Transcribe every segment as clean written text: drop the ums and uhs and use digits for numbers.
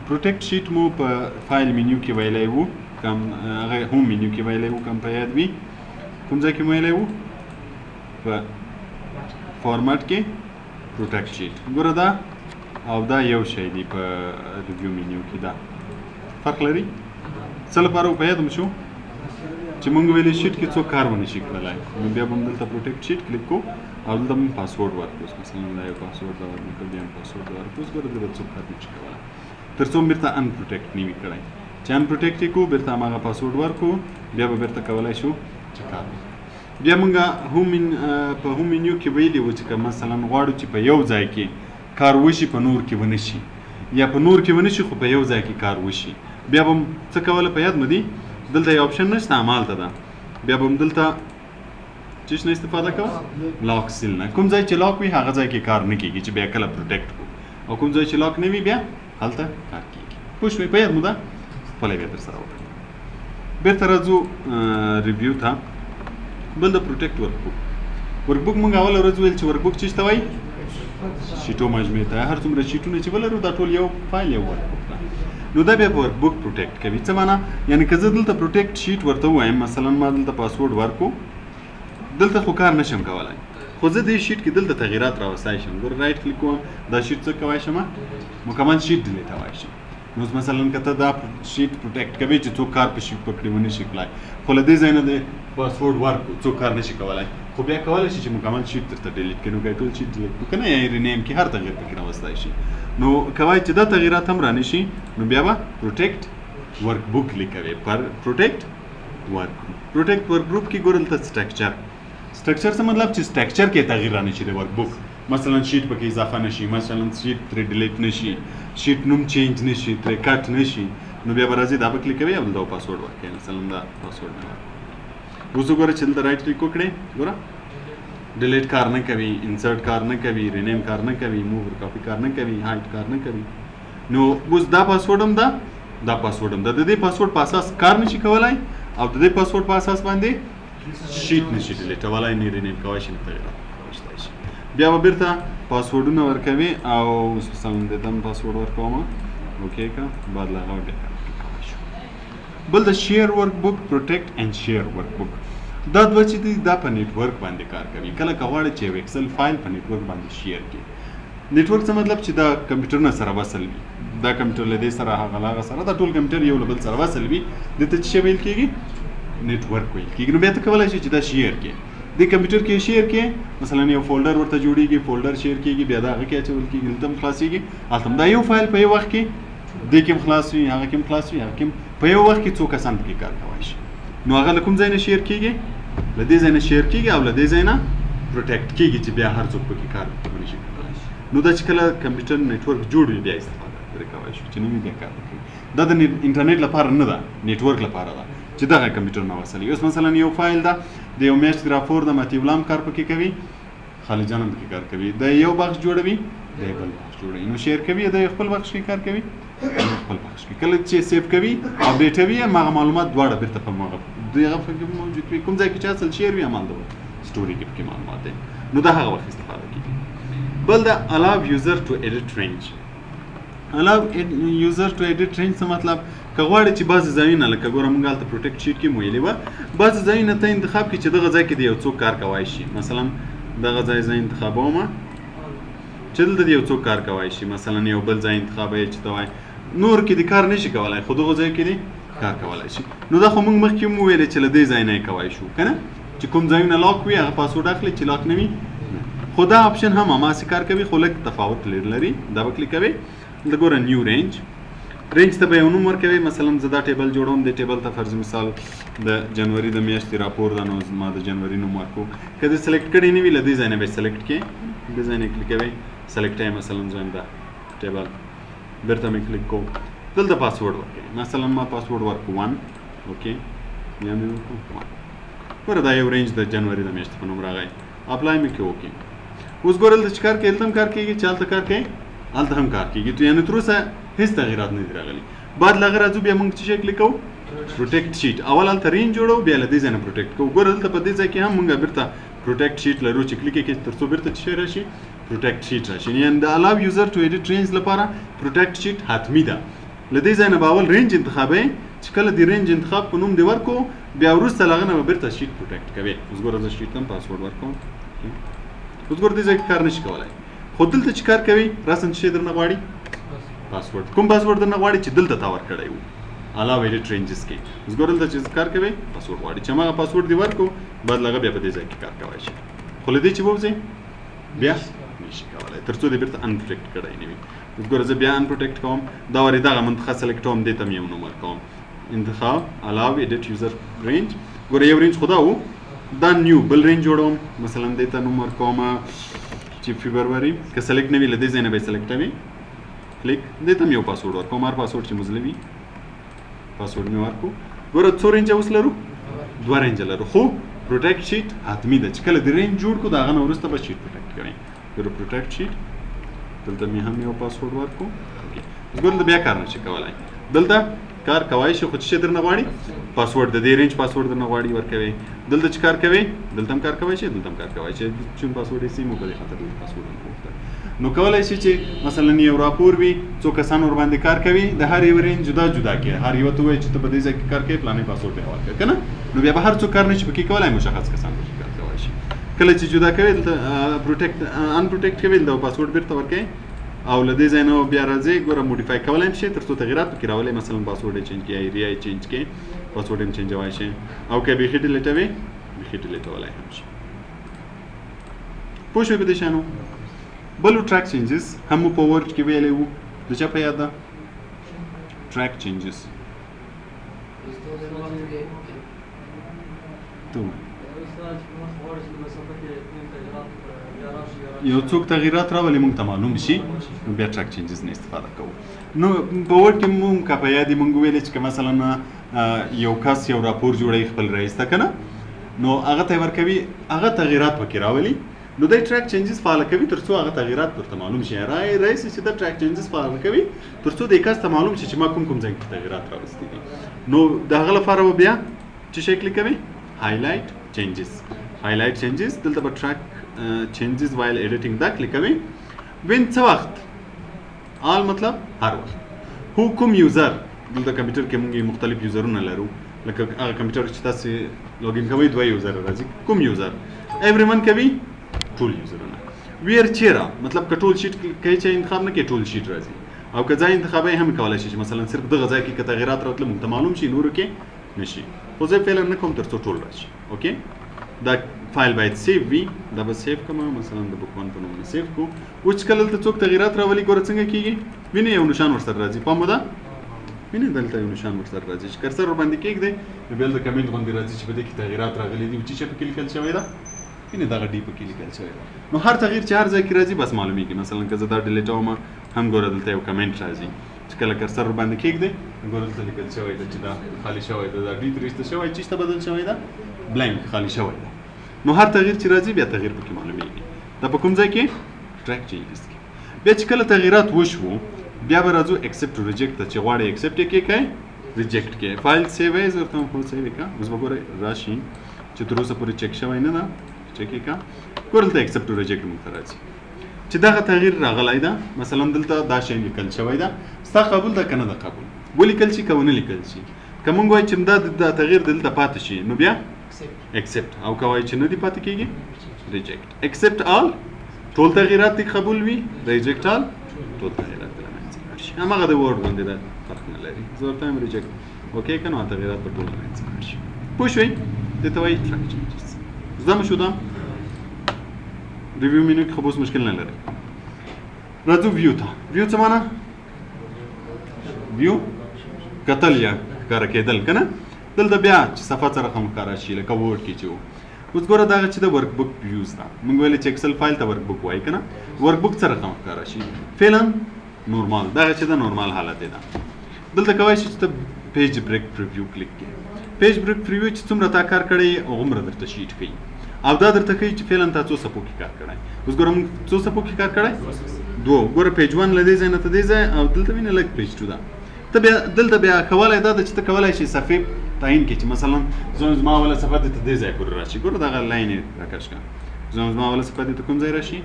پروټیکټ شیټ مو په فایل منیو کې ویلی وو کوم هغه هوم منیو کې ویلی وو کوم په یاد وي کوم ځای کې ویلی وو په فارمټ کې پروټیکټ شیټ ګوره دا او دا یو شی دی په ریویو منیو کې دا فرق لري څه لپاره په یاد مو شو چې موږ ویلي شیټ کې څوک کار ونه شي کړلی نو بیا به موږ دلته پروټیکټ شیټ کلیک کوو او دلته موږ پاسورډ ورکوو مثلا دا یو پاسورډ به ورکړو بیا هم پاسورډ به ورکوو ګوره دلته څوک کار نه شي کولی تر څو بیرته ان پروټیکټ نه وي کړی چې ان پروټیکټ یې کړو بیرته هماغه پاسورډ ورکړو بیا به بیرته کولی شو چې کار وکړو بیا موږ په هوم منیو کې ویلي وو چې که مثلا غواړو چې په یو ځای کې کار وشي په نور کې ونه شي یا په نور کې ونه شي خو په یو ځای کې کار وشي بیا به څه کوله په یاد مو دي دلته یو اپشن نشته همالته ده بیا به دلته چې نه استفاده کوو لاک سیل نه کوم ځای چې لاک وي هغه ځای کې کار نه کیږي چې بیا کله پروټیکټ کو او کوم ځای چې لاک نه وي بیا هلته کار کیږي پوه شوئ په یاد مو ده خپله بیا درسره وکړئ بیرته راځو ریویو ته بل د پروټیکټ ورکبوک موږ اوله ورځ ویل چې ورکبوک څه ته وایي شیټو مجموعې ته هر څومره شیټونه چې ولرو دا ټول یو فایل یو ورکبوک ده نو دا بیا ورکبوک پروټیکټ کوي څه معنا یعنی که زه دلته پروټیکټ شیټ ورته ووایم مثلا ما دلته پاسورډ ورکو دلته خو کار نشم کولی خو زه دې شیټ کې دلته تغییرات راوستلی شم ګوره رایټ کلیک کوم دا شیټ څه کولی شم مکمل شیټ ډیلیټولی شم نو مثلا که ته دا شیټ پروټیکټ کوي چې څوک کار په شیټ پکړي ونه شي کړلی خو له دې ځای نه د پاسورډ ورکړو څوک کار نشي کولی خو بیا کولی شي چې مکمل شیټ درته ډیلیټ کړي نو که ټول شیټ ډیلیټ کړو که نه یا رینیم کې هر تغییر پکې راوستی شي نو کوای چې دا تغییرات هم رانه شي نو بیا به پروټیکټ ورک بوک لیکوي پر پروټیکټ ورک ګروپ کې ګورل ته سټرکچر څه مطلب چې سټرکچر کې تغییر رانه شي د ورک بوک مثلا شیټ پکې اضافه نشي مثلا شیټ ترې ډیلیټ نشي شیټ نوم چینج نشي ترې کټ نشي نو بیا به راځي دا به کلیکوي او دا پاسورډ ورکوي مثلا دا پاسورډ مې ورکړو اوس وګوره چې دلته رایټ کلیک وکړئ ګوره ډیلیټ کار نه کوي انسرټ کار نه کوي رینیم کار نه کوي موو کاپي کار نه کوي هایډ کار نه کوي نو اوس دا پاسورډ هم ده دا پاسورډ هم ده د دې پاسورډ په اساس کار نشي کولی او د دې پاسورډ په اساس باندې شیټ نشي ډیلیټولی نه رینیم کولی شي نه تغییرات راوستلی شي بیا به بیرته پاسورډونه ورکوي او مثلا د دم پاسورډ ورکوم اوکې که بعد له هغه بیا کار کولی شو بل د شیر ورک بوک پروټیکټ اینډ شیر ورک بوک دا دوه چې دي دا په نیټورک باندې کار کوي کله که غواړئ چې یو ایکسل فایل په نیټورک باندې شیر کړي نیټورک څه مطلب چې دا کمپیوټرونه سره وصل وي دا کمپیوټر له دې سره هغه له هغه سره دا ټول کمپیوټر یو له بل سره وصل وي دې ته څه شی ویل کېږي نیټورک ویل کېږي نو بیا ته کولی شي چې دا شیر کړي دې کمپیوټر کې شیر کې مثلا یو فولډر ورته جوړیږي فولډر شیر کېږي بیا د هغه کې اچول کېږي دلته هم خلاصېږي هلته هم دا یو فایل په یو وخت کې دې کې هم خلاص وي هغه کې هم خلاص وي هغه کې هم په یو وخت کې څو کسان پکې کار کولی شي نو هغه له کوم ځای نه شیر کېږي له دې ځای نه شیر کېږي او له دې ځای نه پروټیکټ کېږي چې بیا هر څوک پکې کار ونه شي کولی نو دا چې کله کمپیوټر نیټورک جوړ وي بیا استفاده ترې کولی شو چې نه وي بیا کار وکړي دا د انټرنیټ لپاره نه ده نیټورک لپاره ده چې دغه کمپیوټر نه وصلي اوس مثلا یو فایل ده د یو میاشت راپور د متي غلام کار پکې کوي خالد جان هم پکې کار کوي د یو بخش جوړوي د بل بخش جوړوي نو شیر کوي د خپل بخش کې کار کوي خپل بخش کې کله چې سیف کوي اپډیټوي هغه معلومات دواړه بیرته په هغه دغه فکر موجود وي کوم ځای کې چې اصل شیر وي همالته سټوري کې پکې معلومات دي نو د هغه وخت استفاده کیږي بل د allow user to edit range allow user to edit range څه مطلب که غواړې چې بعضې ځایونه لکه ګوره موږ هلته پروټیکټ شیټ کې مو ویلې وه بعضې ځایونه ته انتخاب کړي چې دغه ځای کې د یو څوک کار کولی شي مثلا دغه ځای زه انتخابومه چې دلته د یو څوک کار کولی شي مثلا یو بل ځای انتخابوي چې ته وایي نور کې د کار نشي کولی خو دغه ځای کې دی کار کولی شي نو دا خو موږ مخکې هم وویلې چې له دې ځای نه یې کولی شو که نه چې کوم ځایونه لاک وي هغه پاسورډ اخلي چې لاک نه وي خو دا اپشن هم هماسې کار کوي خو لږ تفاوت لري دا به کلیک کوئ دلته ګوره نیو رینج ته به یو نوم ورکوي مثلا زه دا ټیبل جوړوم دې ټیبل ته فرض مثال د جنوري د میاشتې راپور ده نو ما د جنوري نوم ورکړو که دې سلیکټ کړی نه وي له دې ځای نه به یې سلیکټ کړې دې ځای نه یې کلیک کوئ سلیکټ یې مثلا زه دا ټیبل بیرته مې کلیک کوو دلته پاسورډ ورکوي مثلا ما پاسورډ ورکړو 1 اوکې یا مې ورکړو 1 ګوره دا یو رینج د جنوري د میاشتې په نوم راغی اپلای مې کړو اوکې اوس ګوره دلته چې کار کوي هلته هم کار کېږي چې هلته کار کوي هلته هم کار کېږي یعنې تر اوسه هیڅ تغییرات نه دي راغلي بعد له هغه راځو بیا موږ څه شی کلیک کوو پروټیکټ شیټ اول هلته رینج جوړو بیا له دې ځای نه پروټیکټ کوو ګوره دلته په دې ځای کې هم موږ بیرته پروټیکټ شیټ لرو چې کلیک یې کړي تر څو بیرته څه شی راشي پروټیکټ شیټ راشي. یعنی د الاو یوزر ټو ایډیټ رینج لپاره پروټیکټ شیټ حتمی ده. لدې ځای نه به اول رینج انتخابوي چې کله د رینج انتخاب په نوم دې ورکو بیا وروسته له هغه نه به بیرته شیټ پروټیکټ کوي. اوس ګوره زه شیټ ته هم پاسورډ ورکوم. اوس ګوره دې ځای کې کار نشي کولی، خو دلته چې کار کوي راسن چې درنه غواړي پاسورډ. کوم پاسورډ درنه غواړي چې دلته تا ورکړی وو الاو ایډیټ رینجز کې. اوس ګوره دلته چې کار کوي پاسورډ غواړي چې هماغه پاسورډ دې ورکو بعد له هغه بیا په دې ځای کې کار کولی شي. خو له دې چې ووځي بیا نشي کولی تر څو دې بیرته انپروټیکټ کړی نه وي. اوس ګوره زه بیا انپروټیکټ کوم، دا وارې دغه منتخب سلیکټوم، دې ته مې یو نوم ورکوم انتخاب الاو ایډیټ یوزر رینج. ګوره یو رینج خو دا وو، دا نیو بل رینج جوړوم، مثلا دې ته نوم ورکوم چې فبروري. که سلیکټ نه وي له دې ځای نه به یې سلیکټوي کلیک، دې ته مې یو پاسورډ ورکوم، هر پاسورډ چې مثلي وي پاسورډ مې ورکو. ګوره څو رینجه اوس لرو؟ 2 رینجه لرو، خو پروټیکټ شیټ حتمی ده چې کله د رینج جوړ کړو د هغه نه وروسته به شیټ پروټیکټ کوي. ګوره پروټیکټ شیټ دلته مې هم یو پاسورډ ورکو. اوس ګوره دلته بیا کار نشي کولی، دلته کار کوای شي خو چې درنه غواړي پاسورډ د دې رینج پاسورډ درنه غواړي ورکوي. دلته چې کار کوي دلته هم کار کوای شي، دلته هم کار کوای شي، چون پاسورډ یې سیم په دې خاطر دلته پاسورډ وکړه. نو کولای شي چې مثلا یو راپور وي څو کسان ور باندې کار کوي د هر یو رینج جدا جدا کې، هر یو ته وایي چې ته په دې ځای کې کار کوي پلانې پاسورډ یې ورکړه کنه. نو بیا به هر څوک کار نشي پکې کولای، مشخص کسان پکې کار کوای شي. کله چې جدا کوي دلته پروټیکټ ان پروټیکټ کوي د پاسورډ بیرته ورکړي او له دې ځای نه بیا راځي. ګوره موډیفای کولی هم شي تر څو تغیرات پکې راولي، مثلا پاسورډ یې چینج کړي، ایریا یې چینج کړي، پاسورډ یې چینجوای شي او که بیخي ډیلیټوي بیخي ډیلیټولی هم شي. پوه شوې په دې شیانو؟ بل ټریک چینجز هم مو په ورډ کې ویلی وو، د چا په یاد ده ټریک چینجز؟ یو څوک تغییرات راولي موږ ته معلوم شي نو بیا ټریک چینجز نه استفاده کوو. نو په ورډ کې موږ که په یاد موږ ویلې چې که مثلا یو کس یو راپور جوړوي خپل رئیس ته که نه، نو هغه ته یې ورکوي، هغه تغییرات پکې راولي، نو دی ټریک چینجز فعاله کوي تر څو هغه تغییرات ورته معلوم شي. رئیس چې دا ټریک چینجز فعاله کوي تر څو دې کس ته معلوم شي چې ما کوم ځای کې تغییرات راوستي دي. نو د هغه لپاره به بیا چې شی کلیک کوي هایلایټ چینجز. هایلایټ چینجز دلته به ټریک چینجز وایل ایډیټینګ دا کلیک کوي. وین څه وخت؟ آل مطلب هر وخت. هو کوم یوزر؟ دلته کمپیوټر کې موږ مختلف یوزرونه لرو، لکه هغه کمپیوټر چې تاسو لوګین کوئ 2 یوزر راځي. کوم یوزر؟ ایوری ون کوي ټول یوزرونه. ویر چیرې مطلب که ټول شیټ کوي چې انتخاب نه کوي ټول شیټ راځي، او که ځای انتخابي هم کولای شي چې مثلا صرف دغه ځای کې که تغییرات راتله موږ ته معلوم شي نورو کې نشي. خو زه فعلا نه کوم تر څو ټول راشي. اوکې دا فایل باید سیو وي، دا به سیو کوم، مثلا د بوک 1 په نوم سیو کو. اوس کله دلته څوک تغییرات راولي ګوره څنګه کیږي، وینې یو نشان ورسره راځي، پام وده وینې دلته یو نشان ورسره راځي چې کرسر ورباندې کېږدئ نو بیا دلته کمنټ غوندې راځي چې په دې کې تغییرات راغلي دي، چې پکې لیکل شوی ده وینې دغه ډي پکې لیکل شوی ده. نو هر تغییر چې هر ځای کې راځي بس معلومیږي. مثلا که زه دا ډیلیټوم هم ګوره دلته یو کمنټ راځي چې کله کرسر ورباندې کېږدئ ګوره دلته لیکل شوی ده چې دا خالي شوی ده، دا ډي ترې ایسته شوی، چېرته بدل شوی ده بلینک خالي شوی ده. نو هر تغییر چې راځي بیا تغییر پکې معلومیږي. دا په کوم ځای کې؟ ټریک چینجز کې. بیا چې کله تغییرات وشو بیا به راځو اکسپټ ریجیکټ ته چې غواړئ اکسپټ یې کړئ ریجیکټ کې. فایل سیو ایز ورته هم خو سیو یې کړه. اوس به ګورئ راشي چې تر اوسه پورې چک شوی نه ده، چک یې کړه. ګوره دلته اکسپټ ریجیکټ موږ ته راځي چې دغه تغییر راغلی ده، مثلا دلته دا شی لیکل شوی ده، ستا قبول ده که نه ده قبول، ولیکل شي که ونه لیکل شي. که موږ وایو چې دا تغییر دلته پاتې شي نو بیا اکسپټ، او که وایو چې نه دي پاتې کېږي ریجیکټ. اکسپټ آل ټول تغییرات دې قبول وي، ریجیکټ آل ټول تغییرات دې له منځه لاړ شي. هماغه د ورډ غوندې ده، فرق نه لري. زه ورته وایم ریجیکټ اوکې که نو تغییرات به ټول له منځه لاړ شي. پوه شوئ؟ دې ته وایي ټریک چینجز. زده مو شو دا ریویو مینو کې خو اوس مشکل نه لري. راځو ویو ته. ویو څه معنا؟ ویو کتل یا ښکاره کېدل که نه. دلته بیا چې صفحه څه رقم ښکاره شي لکه ورډ کې چې و. اوس ګوره دغه چې د ورک بک ویوز ده، موږ ویلې چې ایکسل فایل ته ورک بک وایي که نه. ورک بک څه رقم ښکاره شي؟ فعلا نورمال، دغه چې د نورمال حالت دی ده. دلته کولی شي چې ته پیج بریک پریویو کلیک کړې. پیج بریک پریویو چې څومره تا کار کړی هغومره درته شیټ ښیي، او دا درته ښیي چې فعلا تا څو څپو کې کار کړی. اوس ګوره موږ څو څپو کې کار کړی؟ 2. ګوره پیج 1 له دې ځای نه ته دې ځای، او دلته وینې لږ پیج 2 ده. ته بیا دلته بیا کولی دا ده چې ته کولی شي صفحې تعین کړي چې مثلا زما اوله صفحه دې ته دې ځای پورې راشي. ګوره دغه لاین یې راکش کړه، زما اوله صفحه دې ته کوم ځای راشي؟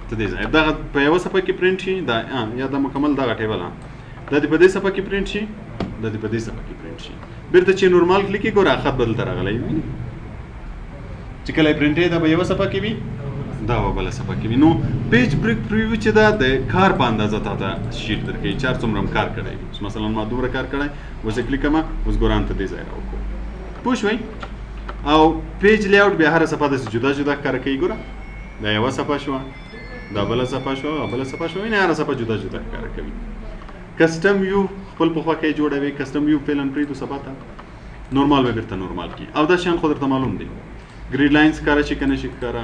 ته دې ځای دغه په یوه صفحه کې پرنټ شي دا یا دا مکمل دغه ټیبل دا دې په دې صفحه کې پرنټ شي دا دې په دې صفحه کې پرنټ شي بیرته چې نورمال کلیک ګوره خط بدل ته راغلی چې کله یې پرنټ دا به یوه صفحه کې وي دا به بله صفحه کې وي نو پیج بریک پریویو چې دا د کار په اندازه تا ته شیټ درکوي چې هر څومره هم کار کړی وي مثلا ما دومره کار کړی اوس یې کلیک کړم اوس ګورم ته دې ځای راوکړو پوه شوئ او پیج لیاوټ بیا هره صفحه داسې جدا جدا ښکاره کوي ګوره دا یوه صفحه شوه دا بله صفحه شوه او بله صفحه شوه یعنې هره صفحه جدا جدا ښکاره کوي کسټم ویو خپل په خوا کې جوړوي کسټم ویو فعلا پرېږدو سبا ته نورمال به بیرته نورمال کړي او دا شیان خو درته معلوم دی ګریډ لاینز ښکاره شي که نه شي ښکاره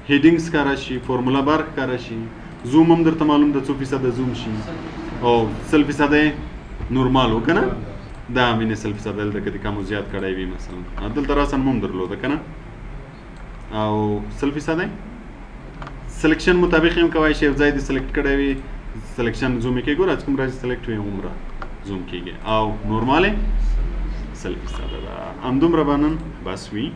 هیډینګ ښکاره شي فورمولا بار ښکاره شي زوم هم درته معلوم ده 2% زوم شي او 100% نورمال و که نه دا مینې 100% دلته که د کم زیات کړی وي مثلا دلته راسن هم درلوده که نه او 100% سلیکشن مطابق هم کوای شي یو ځای دې سلیکټ کړی وي سلیکشن زوم یې کوي ګوره چې کوم راځي سلیکټ وي هومره زوم کېږي او نورمال 100% ده همدومره به نن بس وي